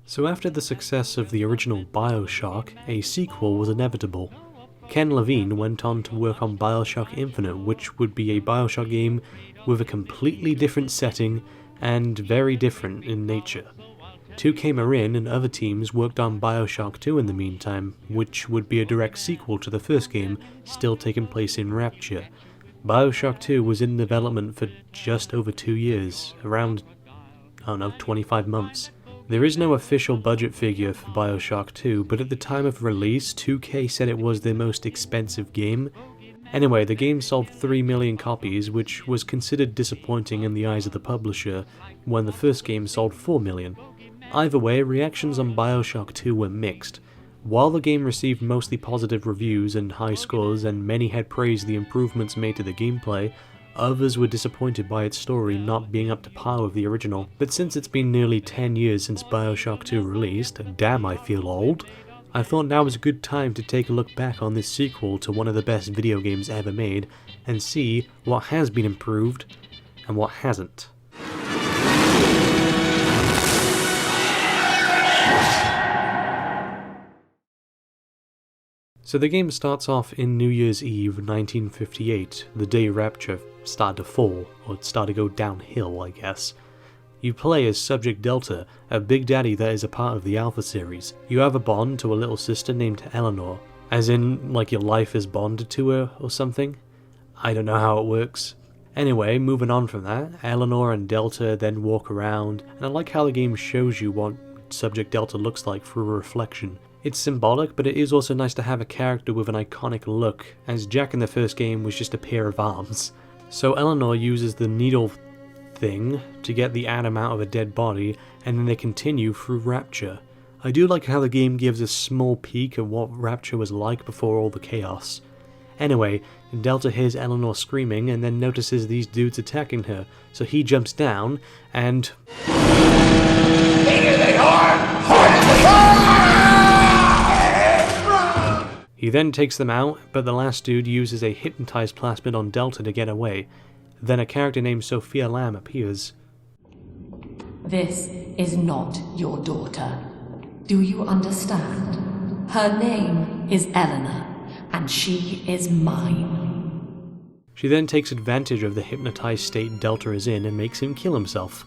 So after the success of the original BioShock, a sequel was inevitable. Ken Levine went on to work on BioShock Infinite, which would be a BioShock game with a completely different setting and very different in nature. 2K Marin and other teams worked on BioShock 2 in the meantime, which would be a direct sequel to the first game, still taking place in Rapture. BioShock 2 was in development for just over 2 years, around, 25 months. There is no official budget figure for BioShock 2, but at the time of release, 2K said it was their most expensive game. Anyway, the game sold 3 million copies, which was considered disappointing in the eyes of the publisher, when the first game sold 4 million. Either way, reactions on BioShock 2 were mixed. While the game received mostly positive reviews and high scores, and many had praised the improvements made to the gameplay, others were disappointed by its story not being up to par with the original. But since it's been nearly 10 years since BioShock 2 released, damn I feel old, I thought now was a good time to take a look back on this sequel to one of the best video games ever made, and see what has been improved and what hasn't. So the game starts off in New Year's Eve 1958, the day Rapture started to fall, or started to go downhill, I guess. You play as Subject Delta, a big daddy that is a part of the Alpha series. You have a bond to a little sister named Eleanor, as in, like your life is bonded to her or something? I don't know how it works. Anyway, moving on from that, Eleanor and Delta then walk around, and I like how the game shows you what Subject Delta looks like through a reflection. It's symbolic, but it is also nice to have a character with an iconic look, as Jack in the first game was just a pair of arms. So Eleanor uses the needle thing to get the atom out of a dead body, and then they continue through Rapture. I do like how the game gives a small peek at what Rapture was like before all the chaos. Anyway, Delta hears Eleanor screaming and then notices these dudes attacking her, so he jumps down and... He then takes them out, but the last dude uses a hypnotized plasmid on Delta to get away. Then a character named Sophia Lamb appears. This is not your daughter. Do you understand? Her name is Eleanor, and she is mine. She then takes advantage of the hypnotized state Delta is in and makes him kill himself.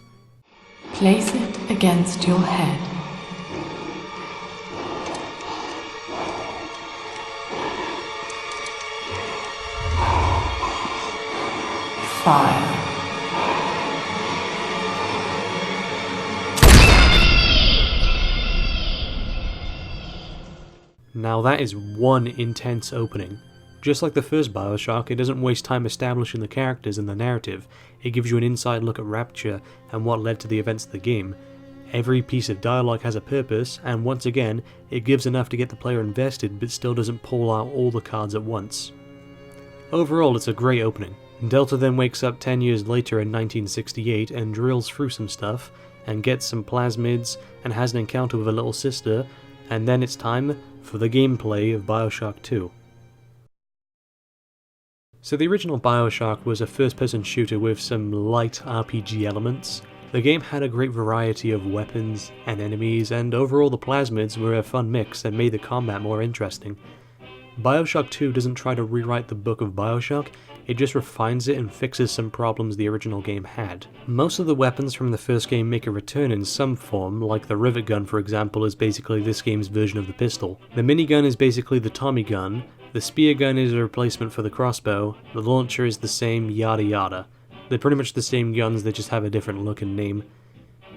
Place it against your head. Fire. Now that is one intense opening. Just like the first BioShock, it doesn't waste time establishing the characters and the narrative. It gives you an inside look at Rapture and what led to the events of the game. Every piece of dialogue has a purpose, and once again, it gives enough to get the player invested but still doesn't pull out all the cards at once. Overall, it's a great opening. Delta then wakes up 10 years later in 1968 and drills through some stuff, and gets some plasmids, and has an encounter with a little sister, and then it's time for the gameplay of BioShock 2. So the original BioShock was a first-person shooter with some light RPG elements. The game had a great variety of weapons and enemies, and overall the plasmids were a fun mix that made the combat more interesting. BioShock 2 doesn't try to rewrite the book of BioShock, it just refines it and fixes some problems the original game had. Most of the weapons from the first game make a return in some form, like the rivet gun for example is basically this game's version of the pistol. The minigun is basically the Tommy gun, the spear gun is a replacement for the crossbow, the launcher is the same, yada yada. They're pretty much the same guns, they just have a different look and name.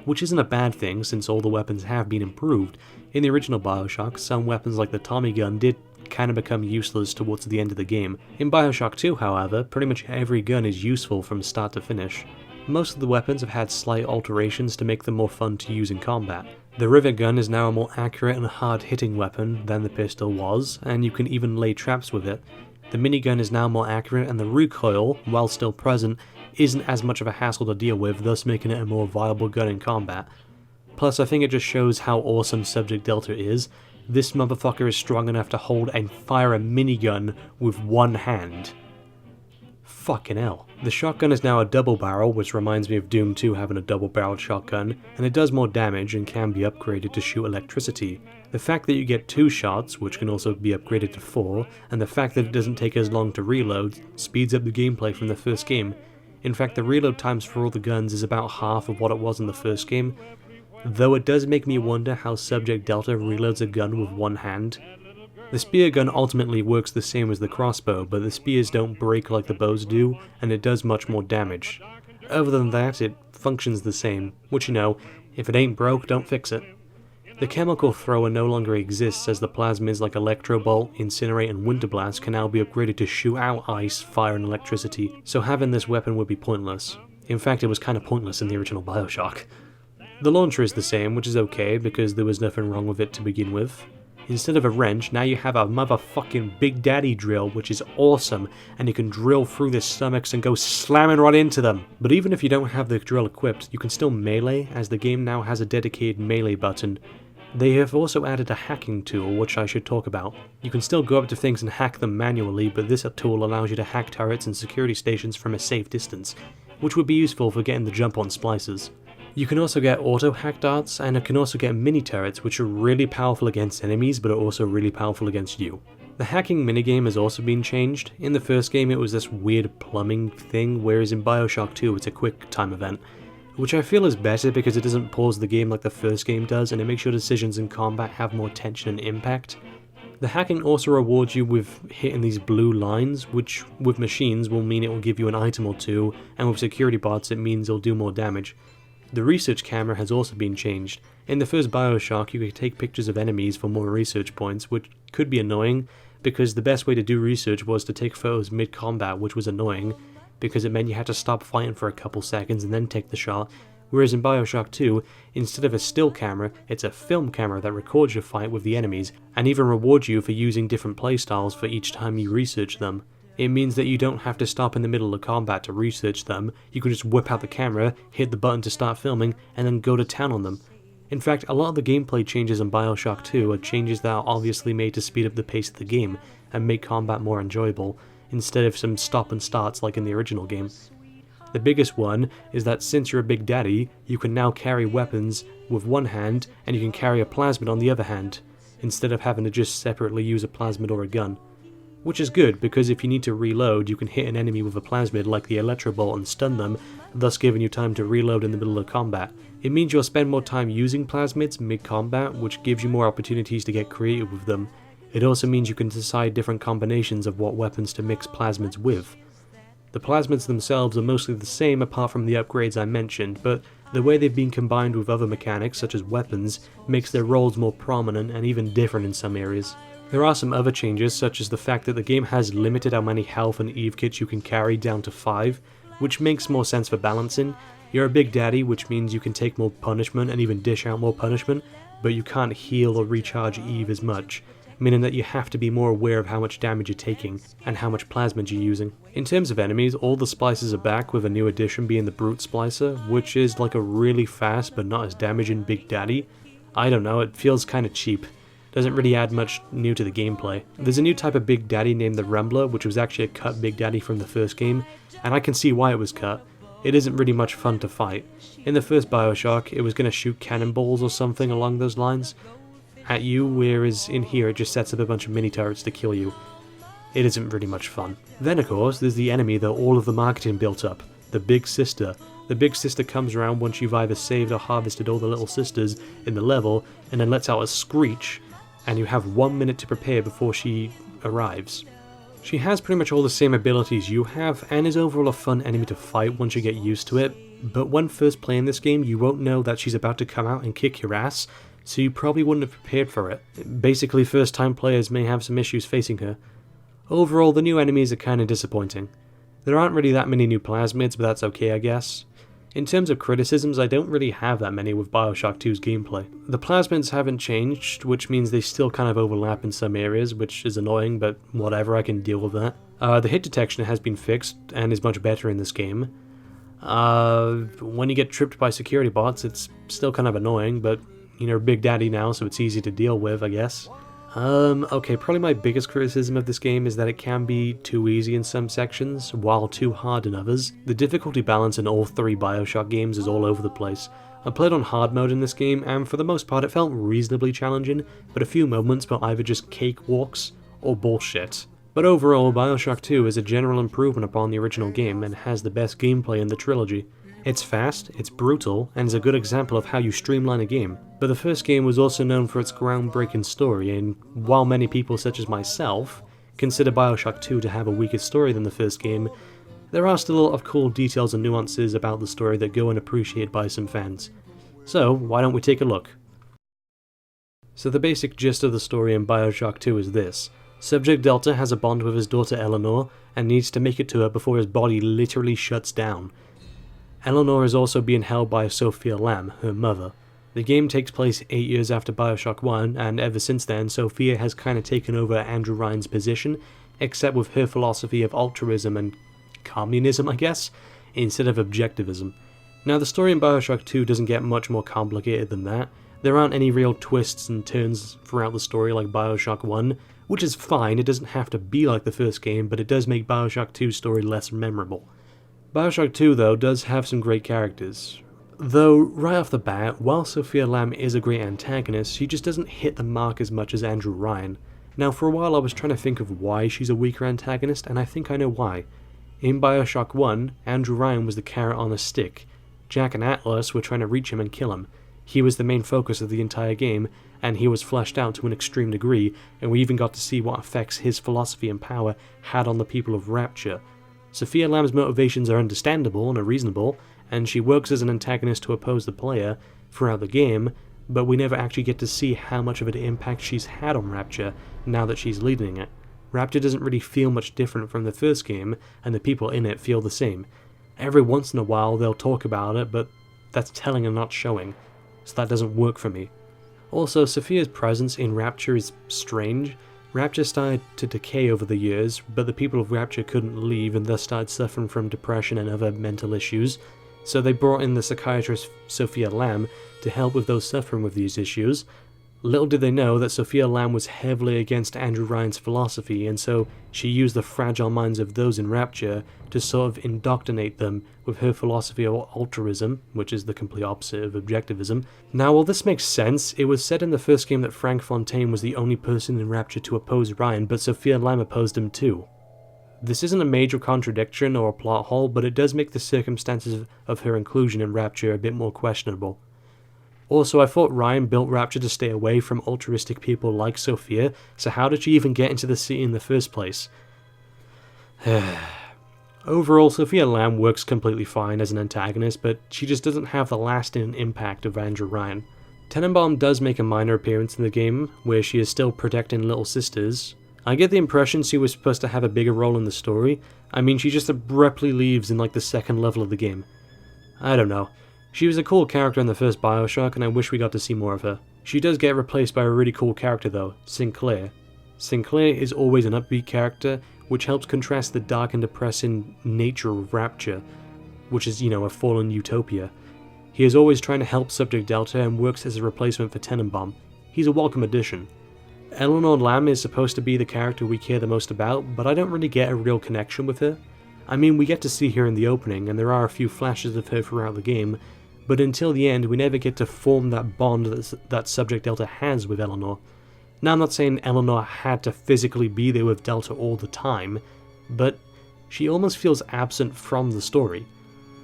Which isn't a bad thing since all the weapons have been improved. In the original BioShock, some weapons like the Tommy gun did kind of become useless towards the end of the game. In BioShock 2, however, pretty much every gun is useful from start to finish. Most of the weapons have had slight alterations to make them more fun to use in combat. The rivet gun is now a more accurate and hard-hitting weapon than the pistol was, and you can even lay traps with it. The minigun is now more accurate, and the recoil, while still present, isn't as much of a hassle to deal with, thus making it a more viable gun in combat. Plus, I think it just shows how awesome Subject Delta is. This motherfucker is strong enough to hold and fire a minigun with one hand. Fucking hell. The shotgun is now a double barrel, which reminds me of Doom 2 having a double barreled shotgun, and it does more damage and can be upgraded to shoot electricity. The fact that you get 2 shots, which can also be upgraded to 4, and the fact that it doesn't take as long to reload, speeds up the gameplay from the first game. In fact, the reload times for all the guns is about half of what it was in the first game, though it does make me wonder how Subject Delta reloads a gun with one hand. The spear gun ultimately works the same as the crossbow, but the spears don't break like the bows do, and it does much more damage. Other than that, it functions the same, which you know, if it ain't broke, don't fix it. The chemical thrower no longer exists, as the plasmids like Electro Bolt, Incinerate and Winter Blast can now be upgraded to shoot out ice, fire and electricity, so having this weapon would be pointless. In fact, it was kinda pointless in the original BioShock. The launcher is the same, which is okay, because there was nothing wrong with it to begin with. Instead of a wrench, now you have a motherfucking Big Daddy drill, which is awesome, and you can drill through their stomachs and go slamming right into them. But even if you don't have the drill equipped, you can still melee, as the game now has a dedicated melee button. They have also added a hacking tool, which I should talk about. You can still go up to things and hack them manually, but this tool allows you to hack turrets and security stations from a safe distance, which would be useful for getting the jump on splicers. You can also get auto-hack darts, and it can also get mini-turrets, which are really powerful against enemies, but are also really powerful against you. The hacking minigame has also been changed. In the first game it was this weird plumbing thing, whereas in BioShock 2 it's a quick time event, which I feel is better because it doesn't pause the game like the first game does, and it makes your decisions in combat have more tension and impact. The hacking also rewards you with hitting these blue lines, which with machines will mean it will give you an item or two, and with security bots it means it'll do more damage. The research camera has also been changed. In the first BioShock, you could take pictures of enemies for more research points, which could be annoying, because the best way to do research was to take photos mid-combat, which was annoying, because it meant you had to stop fighting for a couple seconds and then take the shot, whereas in BioShock 2, instead of a still camera, it's a film camera that records your fight with the enemies, and even rewards you for using different playstyles for each time you research them. It means that you don't have to stop in the middle of combat to research them, you can just whip out the camera, hit the button to start filming, and then go to town on them. In fact, a lot of the gameplay changes in BioShock 2 are changes that are obviously made to speed up the pace of the game, and make combat more enjoyable, instead of some stop and starts like in the original game. The biggest one is that since you're a Big Daddy, you can now carry weapons with one hand, and you can carry a plasmid on the other hand, instead of having to just separately use a plasmid or a gun. Which is good, because if you need to reload, you can hit an enemy with a plasmid like the Electro Bolt and stun them, thus giving you time to reload in the middle of combat. It means you'll spend more time using plasmids mid-combat, which gives you more opportunities to get creative with them. It also means you can decide different combinations of what weapons to mix plasmids with. The plasmids themselves are mostly the same apart from the upgrades I mentioned, but the way they've been combined with other mechanics such as weapons makes their roles more prominent and even different in some areas. There are some other changes, such as the fact that the game has limited how many health and Eve kits you can carry down to 5, which makes more sense for balancing. You're a Big Daddy, which means you can take more punishment and even dish out more punishment, but you can't heal or recharge Eve as much, meaning that you have to be more aware of how much damage you're taking, and how much plasmid you're using. In terms of enemies, all the splicers are back, with a new addition being the Brute Splicer, which is like a really fast but not as damaging Big Daddy. I don't know, it feels kinda cheap. Doesn't really add much new to the gameplay. There's a new type of Big Daddy named the Rumbler, which was actually a cut Big Daddy from the first game, and I can see why it was cut. It isn't really much fun to fight. In the first BioShock, it was going to shoot cannonballs or something along those lines at you, whereas in here it just sets up a bunch of mini-turrets to kill you. It isn't really much fun. Then of course, there's the enemy that all of the marketing built up, the Big Sister. The Big Sister comes around once you've either saved or harvested all the little sisters in the level, and then lets out a screech, and you have 1 minute to prepare before she arrives. She has pretty much all the same abilities you have, and is overall a fun enemy to fight once you get used to it, but when first playing this game you won't know that she's about to come out and kick your ass, so you probably wouldn't have prepared for it. Basically, first time players may have some issues facing her. Overall, the new enemies are kinda disappointing. There aren't really that many new plasmids, but that's okay I guess. In terms of criticisms, I don't really have that many with BioShock 2's gameplay. The plasmids haven't changed, which means they still kind of overlap in some areas, which is annoying, but whatever, I can deal with that. The hit detection has been fixed, and is much better in this game. When you get tripped by security bots, it's still kind of annoying, but you're Big Daddy now, so it's easy to deal with, I guess. Okay, probably my biggest criticism of this game is that it can be too easy in some sections, while too hard in others. The difficulty balance in all three BioShock games is all over the place. I played on hard mode in this game, and for the most part it felt reasonably challenging, but a few moments were either just cakewalks or bullshit. But overall, BioShock 2 is a general improvement upon the original game and has the best gameplay in the trilogy. It's fast, it's brutal, and is a good example of how you streamline a game. But the first game was also known for its groundbreaking story, and while many people such as myself consider BioShock 2 to have a weaker story than the first game, there are still a lot of cool details and nuances about the story that go unappreciated by some fans. So, why don't we take a look? So the basic gist of the story in BioShock 2 is this. Subject Delta has a bond with his daughter Eleanor, and needs to make it to her before his body literally shuts down. Eleanor is also being held by Sophia Lamb, her mother. The game takes place 8 years after BioShock 1, and ever since then, Sophia has kinda taken over Andrew Ryan's position, except with her philosophy of altruism and communism, I guess, instead of objectivism. Now, the story in BioShock 2 doesn't get much more complicated than that. There aren't any real twists and turns throughout the story like BioShock 1, which is fine, it doesn't have to be like the first game, but it does make BioShock 2's story less memorable. BioShock 2, though, does have some great characters. Though, right off the bat, while Sophia Lamb is a great antagonist, she just doesn't hit the mark as much as Andrew Ryan. Now, for a while I was trying to think of why she's a weaker antagonist, and I think I know why. In BioShock 1, Andrew Ryan was the carrot on a stick. Jack and Atlas were trying to reach him and kill him. He was the main focus of the entire game, and he was fleshed out to an extreme degree, and we even got to see what effects his philosophy and power had on the people of Rapture. Sophia Lamb's motivations are understandable and are reasonable, and she works as an antagonist to oppose the player throughout the game, but we never actually get to see how much of an impact she's had on Rapture now that she's leading it. Rapture doesn't really feel much different from the first game, and the people in it feel the same. Every once in a while they'll talk about it, but that's telling and not showing, so that doesn't work for me. Also, Sophia's presence in Rapture is strange. Rapture started to decay over the years, but the people of Rapture couldn't leave and thus started suffering from depression and other mental issues, so they brought in the psychiatrist Sophia Lamb to help with those suffering with these issues. Little did they know that Sophia Lamb was heavily against Andrew Ryan's philosophy, and so she used the fragile minds of those in Rapture to sort of indoctrinate them with her philosophy of altruism, which is the complete opposite of objectivism. Now, while this makes sense, it was said in the first game that Frank Fontaine was the only person in Rapture to oppose Ryan, but Sophia Lamb opposed him too. This isn't a major contradiction or a plot hole, but it does make the circumstances of her inclusion in Rapture a bit more questionable. Also, I thought Ryan built Rapture to stay away from altruistic people like Sophia, so how did she even get into the city in the first place? Overall, Sophia Lamb works completely fine as an antagonist, but she just doesn't have the lasting impact of Andrew Ryan. Tenenbaum does make a minor appearance in the game, where she is still protecting little sisters. I get the impression she was supposed to have a bigger role in the story. I mean, she just abruptly leaves in like the second level of the game. I don't know. She was a cool character in the first BioShock, and I wish we got to see more of her. She does get replaced by a really cool character though, Sinclair. Sinclair is always an upbeat character, which helps contrast the dark and depressing nature of Rapture, which is, a fallen utopia. He is always trying to help Subject Delta and works as a replacement for Tenenbaum. He's a welcome addition. Eleanor Lamb is supposed to be the character we care the most about, but I don't really get a real connection with her. I mean, we get to see her in the opening, and there are a few flashes of her throughout the game, but until the end we never get to form that bond that Subject Delta has with Eleanor. Now, I'm not saying Eleanor had to physically be there with Delta all the time, but she almost feels absent from the story.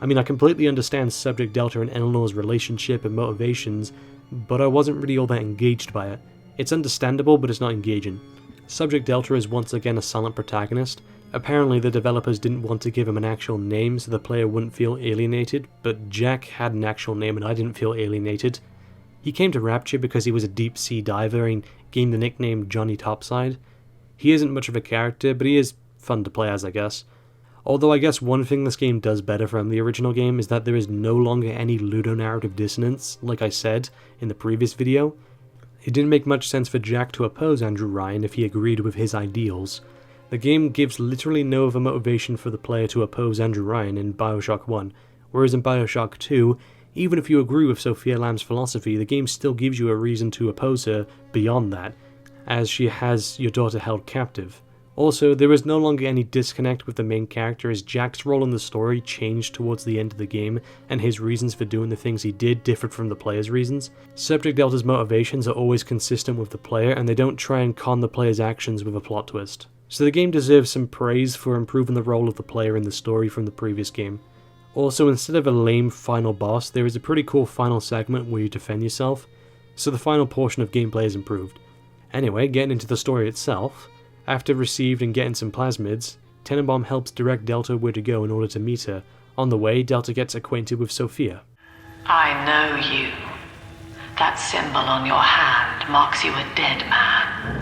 I mean, I completely understand Subject Delta and Eleanor's relationship and motivations, but I wasn't really all that engaged by it. It's understandable, but it's not engaging. Subject Delta is once again a silent protagonist. Apparently the developers didn't want to give him an actual name so the player wouldn't feel alienated, but Jack had an actual name and I didn't feel alienated. He came to Rapture because he was a deep sea diver and gained the nickname Johnny Topside. He isn't much of a character, but he is fun to play as, I guess. Although I guess one thing this game does better from the original game is that there is no longer any ludonarrative dissonance, like I said in the previous video. It didn't make much sense for Jack to oppose Andrew Ryan if he agreed with his ideals. The game gives literally no other motivation for the player to oppose Andrew Ryan in BioShock 1, whereas in BioShock 2, even if you agree with Sophia Lamb's philosophy, the game still gives you a reason to oppose her beyond that. as she has your daughter held captive. Also, there is no longer any disconnect with the main character as Jack's role in the story changed towards the end of the game, and his reasons for doing the things he did differed from the player's reasons. Subject Delta's motivations are always consistent with the player, and they don't try and con the player's actions with a plot twist. So the game deserves some praise for improving the role of the player in the story from the previous game. Also, instead of a lame final boss, there is a pretty cool final segment where you defend yourself, so the final portion of gameplay is improved. Anyway, getting into the story itself, after receiving and getting some plasmids, Tenenbaum helps direct Delta where to go in order to meet her. On the way, Delta gets acquainted with Sophia. I know you. That symbol on your hand marks you a dead man.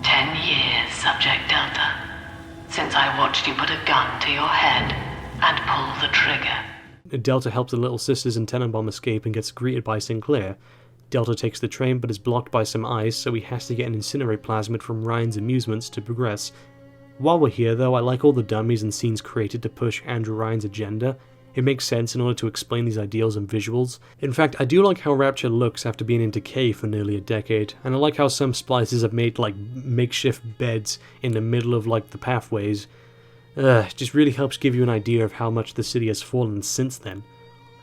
10 years, Subject Delta, since I watched you put a gun to your head and pull the trigger. Delta helps the little sisters and Tenenbaum escape and gets greeted by Sinclair. Delta takes the train but is blocked by some ice, so he has to get an incinerate plasmid from Ryan's amusements to progress. While we're here though, I like all the dummies and scenes created to push Andrew Ryan's agenda. It makes sense in order to explain these ideals and visuals. In fact, I do like how Rapture looks after being in decay for nearly a decade, and I like how some splices have made like makeshift beds in the middle of like the pathways. It just really helps give you an idea of how much the city has fallen since then.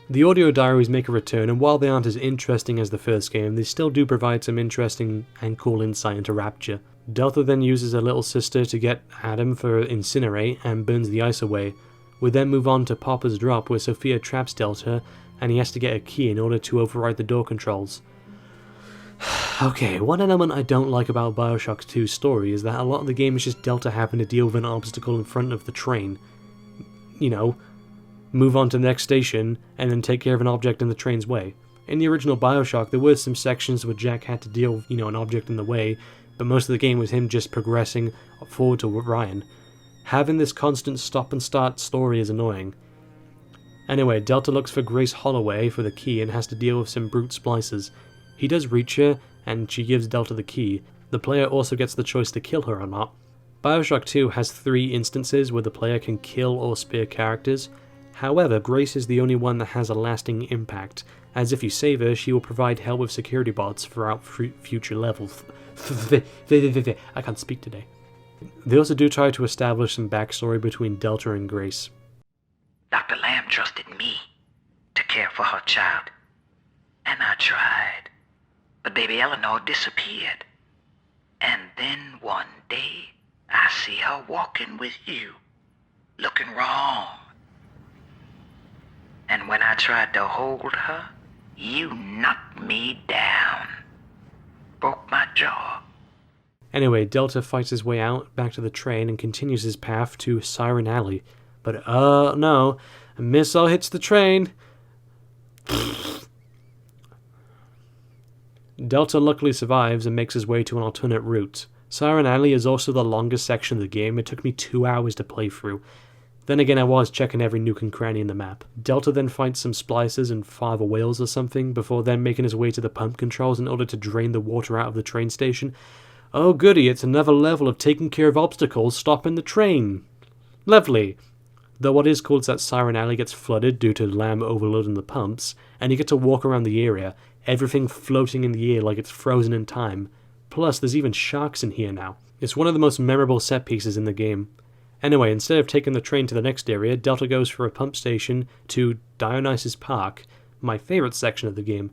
The audio diaries make a return, and while they aren't as interesting as the first game, they still do provide some interesting and cool insight into Rapture. Delta then uses her little sister to get Adam for Incinerate and burns the ice away. We then move on to Popper's Drop, where Sophia traps Delta, and he has to get a key in order to override the door controls. Okay, one element I don't like about BioShock 2's story is that a lot of the game is just Delta having to deal with an obstacle in front of the train. You know, move on to the next station, and then take care of an object in the train's way. In the original BioShock, there were some sections where Jack had to deal with, an object in the way, but most of the game was him just progressing forward to Ryan. Having this constant stop and start story is annoying. Anyway, Delta looks for Grace Holloway for the key and has to deal with some brute splicers. He does reach her, and she gives Delta the key. The player also gets the choice to kill her or not. BioShock 2 has 3 instances where the player can kill or spare characters. However, Grace is the only one that has a lasting impact, as if you save her, she will provide help with security bots throughout future levels. I can't speak today. They also do try to establish some backstory between Delta and Grace. Dr. Lamb trusted me to care for her child, and I tried. But baby Eleanor disappeared. And then one day, I see her walking with you, looking wrong. And when I tried to hold her, you knocked me down. Broke my jaw. Anyway, Delta fights his way out, back to the train, and continues his path to Siren Alley. But, no, a missile hits the train. Delta luckily survives and makes his way to an alternate route. Siren Alley is also the longest section of the game. It took me 2 hours to play through. Then again, I was checking every nook and cranny in the map. Delta then fights some splicers and father whales or something, before then making his way to the pump controls in order to drain the water out of the train station. Oh goody, it's another level of taking care of obstacles, stopping the train. Lovely. Though what is cool is that Siren Alley gets flooded due to Lamb overloading the pumps, and you get to walk around the area, everything floating in the air like it's frozen in time. Plus, there's even sharks in here now. It's one of the most memorable set pieces in the game. Anyway, instead of taking the train to the next area, Delta goes for a pump station to Dionysus Park, my favourite section of the game.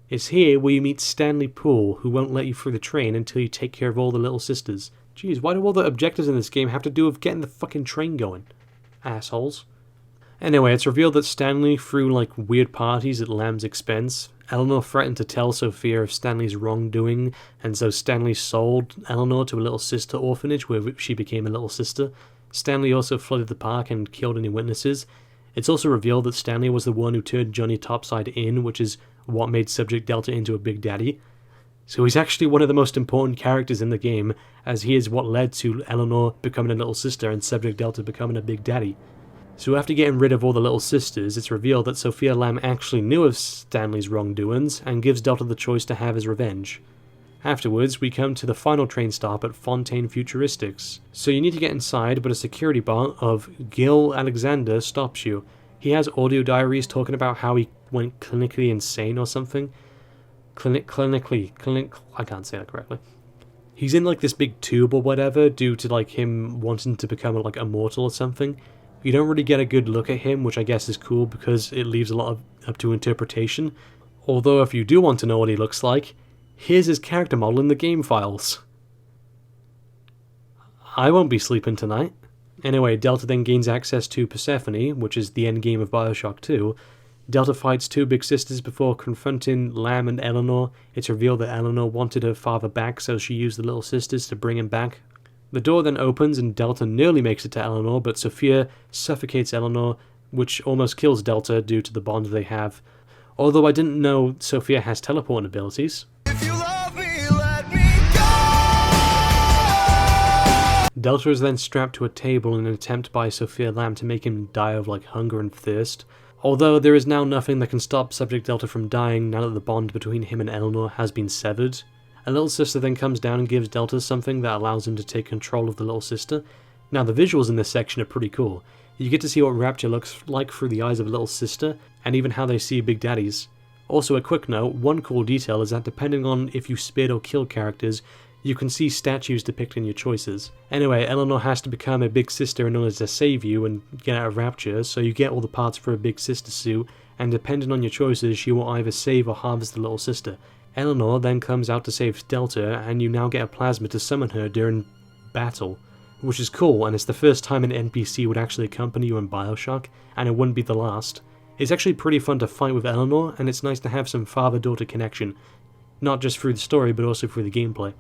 It's here where you meet Stanley Poole, who won't let you through the train until you take care of all the little sisters. Jeez, why do all the objectives in this game have to do with getting the fucking train going? Assholes. Anyway, it's revealed that Stanley threw like weird parties at Lamb's expense. Eleanor threatened to tell Sophia of Stanley's wrongdoing, and so Stanley sold Eleanor to a little sister orphanage where she became a little sister. Stanley also flooded the park and killed any witnesses. It's also revealed that Stanley was the one who turned Johnny Topside in, which is what made Subject Delta into a Big Daddy. So he's actually one of the most important characters in the game, as he is what led to Eleanor becoming a little sister and Subject Delta becoming a Big Daddy. So after getting rid of all the little sisters, it's revealed that Sophia Lamb actually knew of Stanley's wrongdoings and gives Delta the choice to have his revenge. Afterwards, we come to the final train stop at Fontaine Futuristics. So you need to get inside, but a security bot of Gil Alexander stops you. He has audio diaries talking about how he went clinically insane or something. I can't say that correctly. He's in like this big tube or whatever due to like him wanting to become like immortal or something. You don't really get a good look at him, which I guess is cool because it leaves a lot up to interpretation. Although if you do want to know what he looks like, here's his character model in the game files. I won't be sleeping tonight. Anyway, Delta then gains access to Persephone, which is the endgame of BioShock 2. Delta fights two big sisters before confronting Lamb and Eleanor. It's revealed that Eleanor wanted her father back, so she used the little sisters to bring him back. The door then opens and Delta nearly makes it to Eleanor, but Sophia suffocates Eleanor, which almost kills Delta due to the bond they have. Although I didn't know Sophia has teleporting abilities. Delta is then strapped to a table in an attempt by Sophia Lamb to make him die of like hunger and thirst. Although there is now nothing that can stop Subject Delta from dying now that the bond between him and Eleanor has been severed. A little sister then comes down and gives Delta something that allows him to take control of the little sister. Now the visuals in this section are pretty cool. You get to see what Rapture looks like through the eyes of a little sister, and even how they see Big Daddies. Also a quick note, one cool detail is that depending on if you spared or killed characters, you can see statues depicting your choices. Anyway, Eleanor has to become a big sister in order to save you and get out of Rapture, so you get all the parts for a big sister suit, and depending on your choices, she will either save or harvest the little sister. Eleanor then comes out to save Delta, and you now get a plasma to summon her during battle, which is cool, and it's the first time an NPC would actually accompany you in BioShock, and it wouldn't be the last. It's actually pretty fun to fight with Eleanor, and it's nice to have some father-daughter connection, not just through the story, but also through the gameplay.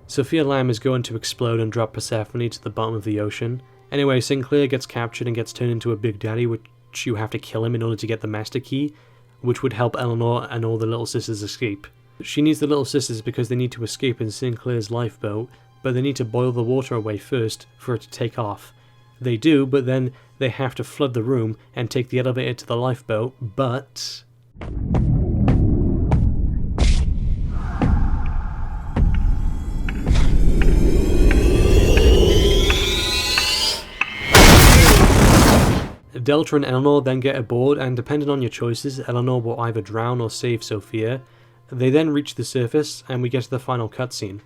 Sophia Lamb is going to explode and drop Persephone to the bottom of the ocean. Anyway, Sinclair gets captured and gets turned into a Big Daddy, which you have to kill him in order to get the Master Key, which would help Eleanor and all the little sisters escape. She needs the little sisters because they need to escape in Sinclair's lifeboat, but they need to boil the water away first for it to take off. They do, but then they have to flood the room and take the elevator to the lifeboat, but... Delta and Eleanor then get aboard, and depending on your choices, Eleanor will either drown or save Sophia. They then reach the surface, and we get to the final cutscene.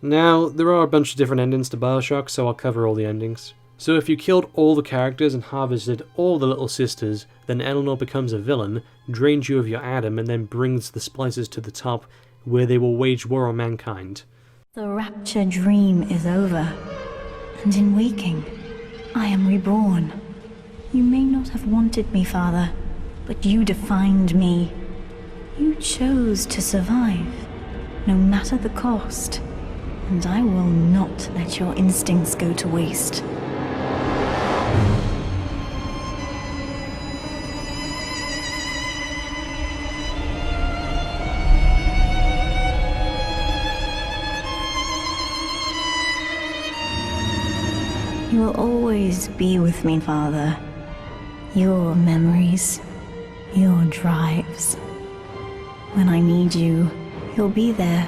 Now, there are a bunch of different endings to BioShock, so I'll cover all the endings. So if you killed all the characters and harvested all the little sisters, then Eleanor becomes a villain, drains you of your atom, and then brings the splicers to the top, where they will wage war on mankind. The Rapture dream is over, and in waking, I am reborn. You may not have wanted me, Father, but you defined me. You chose to survive, no matter the cost, and I will not let your instincts go to waste. You will always be with me, Father. Your memories, your drives. When I need you, you'll be there,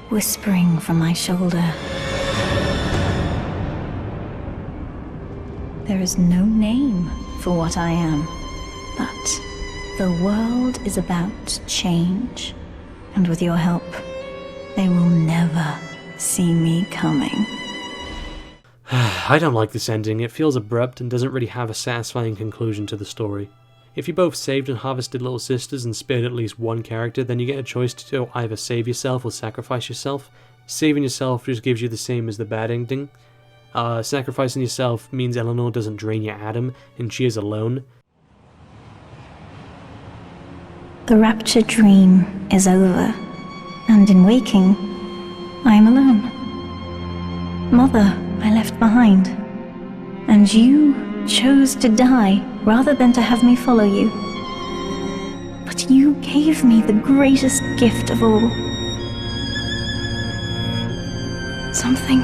whispering from my shoulder. There is no name for what I am, but the world is about to change, and with your help, they will never see me coming. I don't like this ending. It feels abrupt and doesn't really have a satisfying conclusion to the story. If you both saved and harvested little sisters and spared at least one character, then you get a choice to either save yourself or sacrifice yourself. Saving yourself just gives you the same as the bad ending. Sacrificing yourself means Eleanor doesn't drain your atom and she is alone. The Rapture dream is over, and in waking, I am alone. Mother, I left behind, and you chose to die rather than to have me follow you. But you gave me the greatest gift of all. Something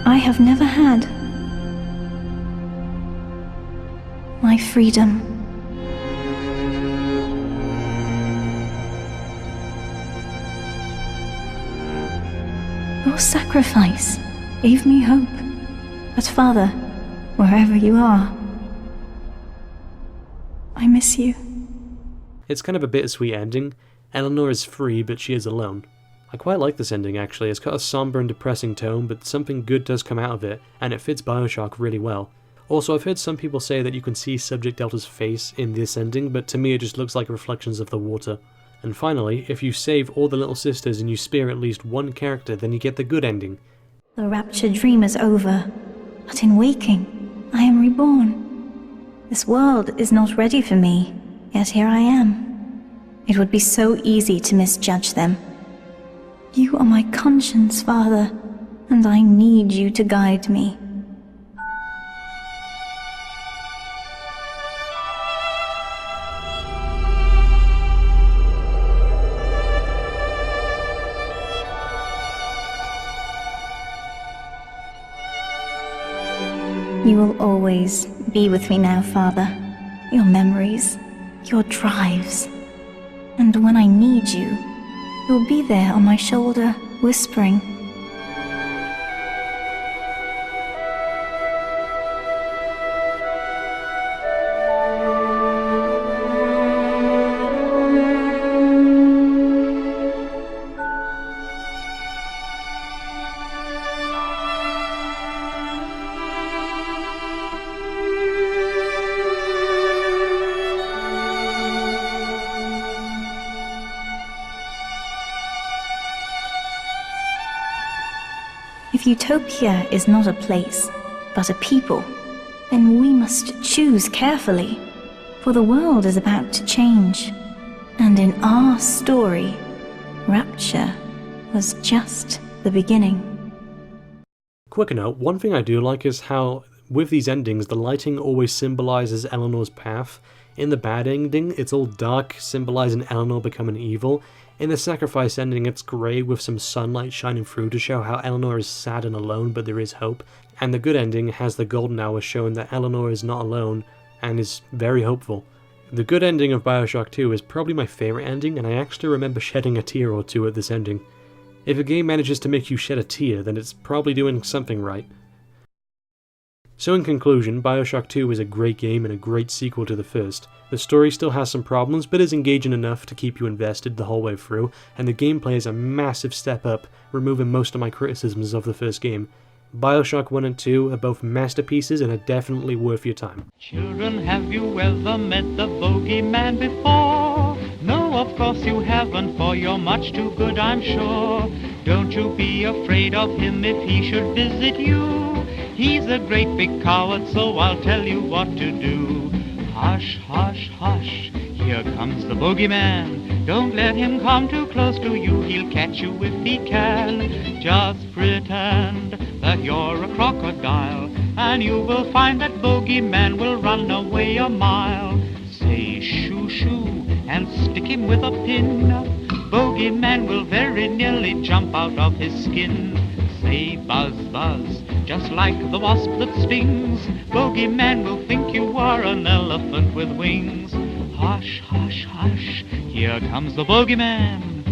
I have never had. My freedom. Your sacrifice gave me hope. But Father, wherever you are, I miss you. It's kind of a bittersweet ending. Eleanor is free, but she is alone. I quite like this ending actually. It's got a somber and depressing tone, but something good does come out of it, and it fits BioShock really well. Also, I've heard some people say that you can see Subject Delta's face in this ending, but to me it just looks like reflections of the water. And finally, if you save all the little sisters and you spare at least one character, then you get the good ending. The rapture dream is over, but in waking, I am reborn. This world is not ready for me, yet here I am. It would be so easy to misjudge them. You are my conscience, Father, and I need you to guide me. You will always be with me now, Father. Your memories, your drives. And when I need you, you'll be there on my shoulder, whispering. If Utopia is not a place, but a people, then we must choose carefully, for the world is about to change. And in our story, Rapture was just the beginning. Quick note, one thing I do like is how, with these endings, the lighting always symbolizes Eleanor's path. In the bad ending, it's all dark, symbolizing Eleanor becoming evil. In the sacrifice ending, it's grey with some sunlight shining through to show how Eleanor is sad and alone, but there is hope. And the good ending has the golden hour showing that Eleanor is not alone and is very hopeful. The good ending of BioShock 2 is probably my favourite ending, and I actually remember shedding a tear or two at this ending. If a game manages to make you shed a tear, then it's probably doing something right. So in conclusion, BioShock 2 is a great game and a great sequel to the first. The story still has some problems, but is engaging enough to keep you invested the whole way through, and the gameplay is a massive step up, removing most of my criticisms of the first game. BioShock 1 and 2 are both masterpieces and are definitely worth your time. Children, have you ever met the bogeyman before? No, of course you haven't, for you're much too good, I'm sure. Don't you be afraid of him if he should visit you. He's a great big coward, so I'll tell you what to do. Hush, hush, hush, here comes the bogeyman. Don't let him come too close to you, he'll catch you if he can. Just pretend that you're a crocodile, and you will find that bogeyman will run away a mile. Say shoo shoo and stick him with a pin. Bogeyman will very nearly jump out of his skin. Say buzz buzz, just like the wasp that stings. Bogeyman will think you are an elephant with wings. Hush, hush, hush, here comes the bogeyman.